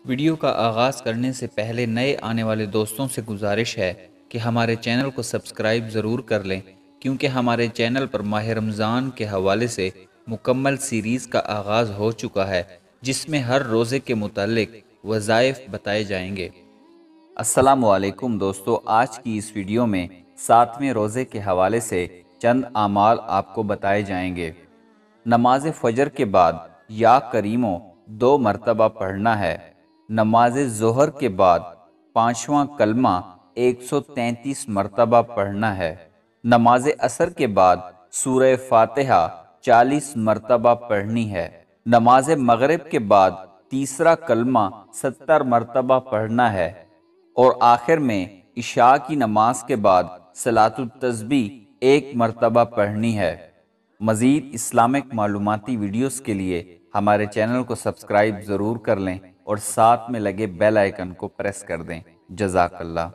Video کا آغاز کرنے سے پہلے نئے آنے والے دوستوں سے گزارش ہے کہ ہمارے چینل کو سبسکرائب ضرور کر لیں، کیونکہ ہمارے چینل پر ماہ رمضان کے حوالے سے مکمل سیریز کا آغاز ہو چکا ہے، جس میں ہر روزے کے متعلق وظائف بتائے جائیں گے۔ السلام علیکم دوستو، آج کی اس ویڈیو میں 7ویں روزے کے حوالے سے چند اعمال آپ کو بتائے جائیں گے۔ نماز فجر کے بعد یا کریمو 2 مرتبہ پڑھنا ہے۔ نماز ظہر کے بعد 5واں کلمہ 133 مرتبہ پڑھنا ہے۔ نماز عصر کے بعد سورہ فاتحہ 40 مرتبہ پڑھنی ہے۔ نماز مغرب کے بعد تیسرا کلمہ 70 مرتبہ پڑھنا ہے، اور آخر میں عشاء کی نماز کے بعد صلاۃ التسبیح 1 مرتبہ پڑھنی ہے۔ مزید اسلامک معلوماتی ویڈیوز کے لیے ہمارے چینل کو سبسکرائب ضرور کر لیں اور ساتھ میں لگے بیل آئیکن کو پریس کر دیں۔ جزاک اللہ۔